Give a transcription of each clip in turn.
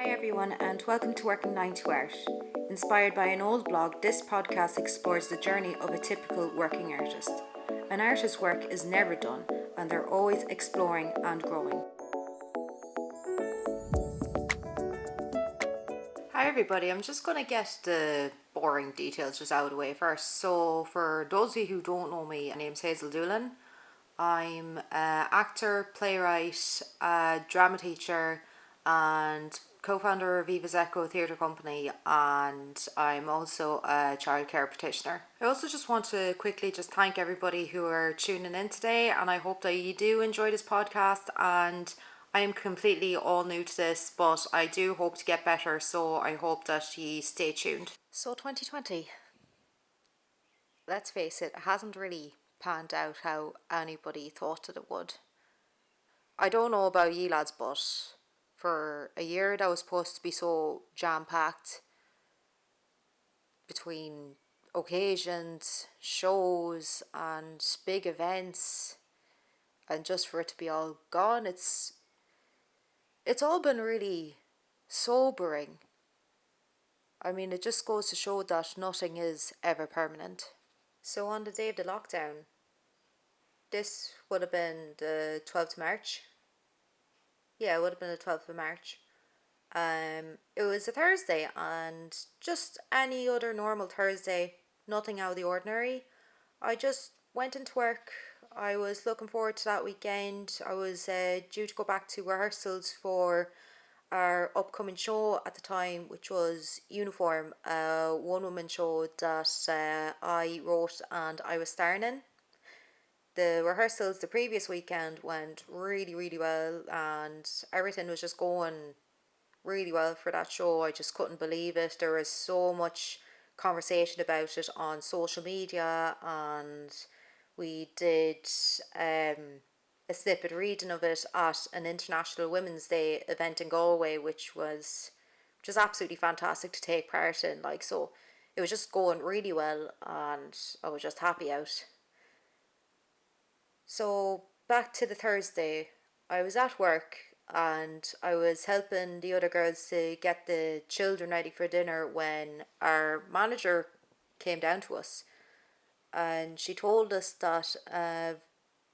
Hi everyone and welcome to Working 9 to Art. Inspired by an old blog, this podcast explores the journey of a typical working artist. An artist's work is never done and they're always exploring and growing. Hi everybody, I'm just going to get the boring details just out of the way first. So for those of you who don't know me, my name's Hazel Doolan. I'm an actor, playwright, drama teacher and co-founder of Viva's Echo Theatre Company, and I'm also a childcare practitioner. I also just want to quickly just thank everybody who are tuning in today, and I hope that you do enjoy this podcast. And I am completely all new to this, but I do hope to get better, so I hope that you stay tuned. So 2020, let's face it hasn't really panned out how anybody thought that it would. I don't know about you lads, but for a year that was supposed to be so jam-packed between occasions, shows and big events, and just for it to be all gone, it's all been really sobering. I mean, it just goes to show that nothing is ever permanent. So on the day of the lockdown, this would have been the 12th of March. Yeah, it would have been the 12th of March. It was a Thursday, and just any other normal Thursday, nothing out of the ordinary. I just went into work. I was looking forward to that weekend. I was due to go back to rehearsals for our upcoming show at the time, which was Uniform, a one-woman show that I wrote and I was starring in. The rehearsals the previous weekend went really, really well, and everything was just going really well for that show. I just couldn't believe it. There was so much conversation about it on social media, and we did a snippet reading of it at an International Women's Day event in Galway, which was just absolutely fantastic to take part in. So it was just going really well, and I was just happy out. So back to the Thursday, I was at work and I was helping the other girls to get the children ready for dinner when our manager came down to us, and she told us that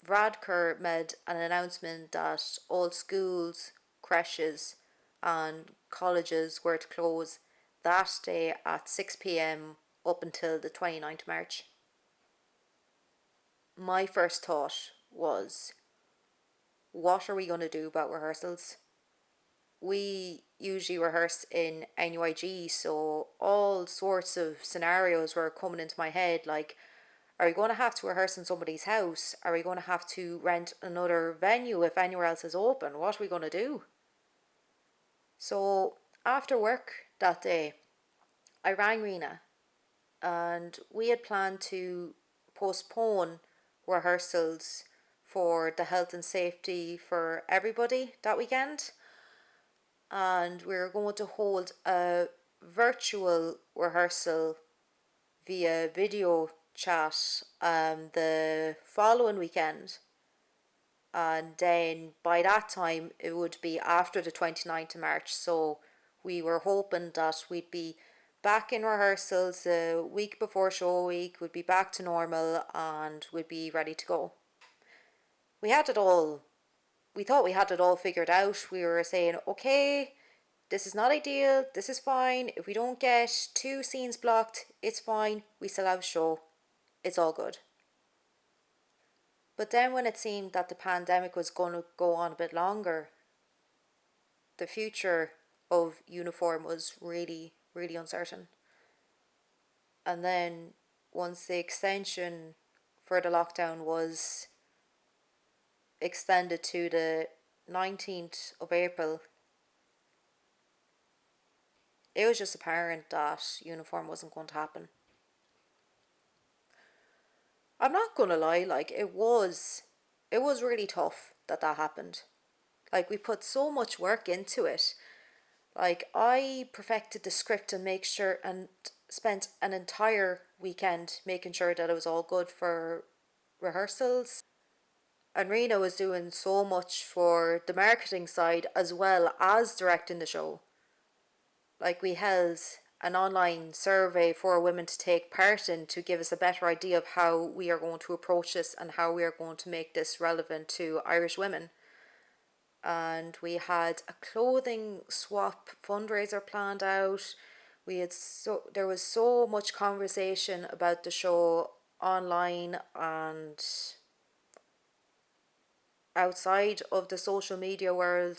Radker made an announcement that all schools, creches and colleges were to close that day at 6 p.m. up until the 29th of March. My first thought was, what are we going to do about rehearsals? We usually rehearse in NUIG, so all sorts of scenarios were coming into my head, like, are we going to have to rehearse in somebody's house? Are we going to have to rent another venue if anywhere else is open? What are we going to do? So after work that day, I rang Rena, and we had planned to postpone rehearsals for the health and safety for everybody that weekend, and we were going to hold a virtual rehearsal via video chat the following weekend, and then by that time it would be after the 29th of March, so we were hoping that we'd be back in rehearsals the week before show week, would be back to normal and would be ready to go. We thought we had it all figured out. We were saying, okay, this is not ideal, this is fine. If we don't get 2 scenes blocked, it's fine. We still have a show. It's all good. But then when it seemed that the pandemic was going to go on a bit longer, the future of Uniform was really, really uncertain. And then once the extension for the lockdown was extended to the 19th of April, it was just apparent that Uniform wasn't going to happen. I'm not going to lie, it was really tough that happened. We put so much work into it. I perfected the script and spent an entire weekend making sure that it was all good for rehearsals. And Rena was doing so much for the marketing side as well as directing the show. Like, we held an online survey for women to take part in to give us a better idea of how we are going to approach this and how we are going to make this relevant to Irish women. And we had a clothing swap fundraiser planned out. There was so much conversation about the show online and outside of the social media world.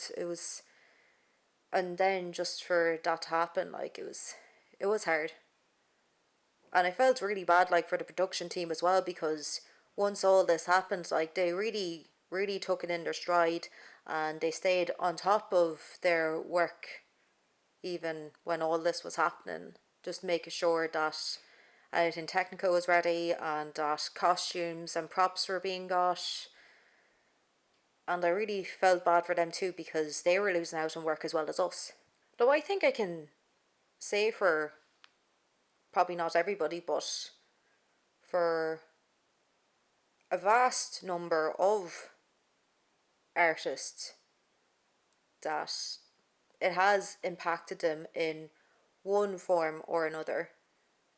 And then just for that to happen, like, it was hard. And I felt really bad, like, for the production team as well, because once all this happened, like, they really really took it in their stride, and they stayed on top of their work even when all this was happening, just making sure that anything technical was ready and that costumes and props were being got. And I really felt bad for them too, because they were losing out on work as well as us. Though I think I can say for probably not everybody, but for a vast number of artists, that it has impacted them in one form or another.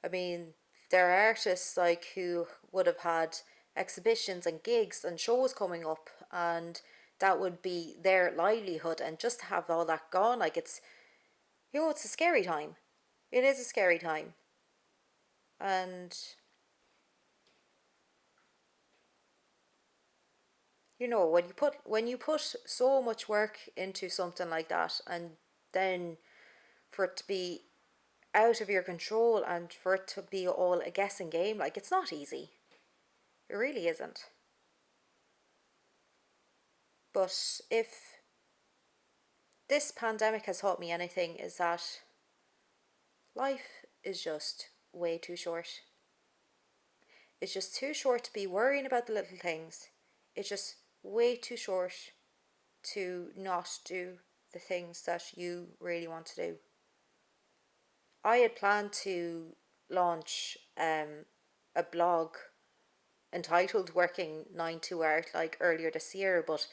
I mean, there are artists like who would have had exhibitions and gigs and shows coming up, and that would be their livelihood, and just to have all that gone, like, it's a scary time. It is a scary time. And when you put so much work into something like that, and then for it to be out of your control and for it to be all a guessing game, like, it's not easy. It really isn't. But if this pandemic has taught me anything, is that life is just way too short. It's just too short to be worrying about the little things. It's just way too short to not do the things that you really want to do. I had planned to launch a blog entitled Working 9 to Art, like, earlier this year, but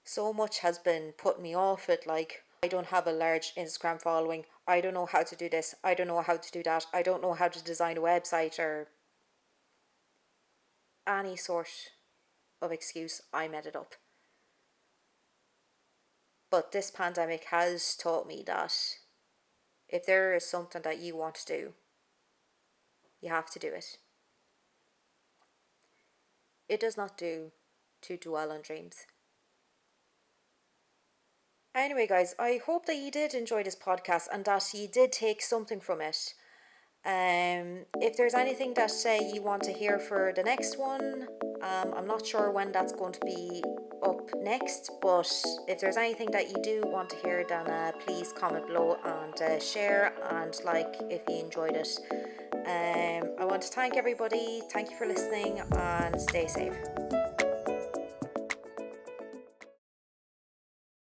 so much has been putting me off it. Like, I don't have a large Instagram following. I don't know how to do this. I don't know how to do that. I don't know how to design a website or any sort of excuse. I made it up. But this pandemic has taught me that if there is something that you want to do, you have to do it. It does not do to dwell on dreams. Anyway, guys, I hope that you did enjoy this podcast and that you did take something from it. If there's anything that you want to hear for the next one, I'm not sure when that's going to be up next, but if there's anything that you do want to hear, then please comment below and share and like if you enjoyed it. I want to thank everybody. Thank you for listening and stay safe.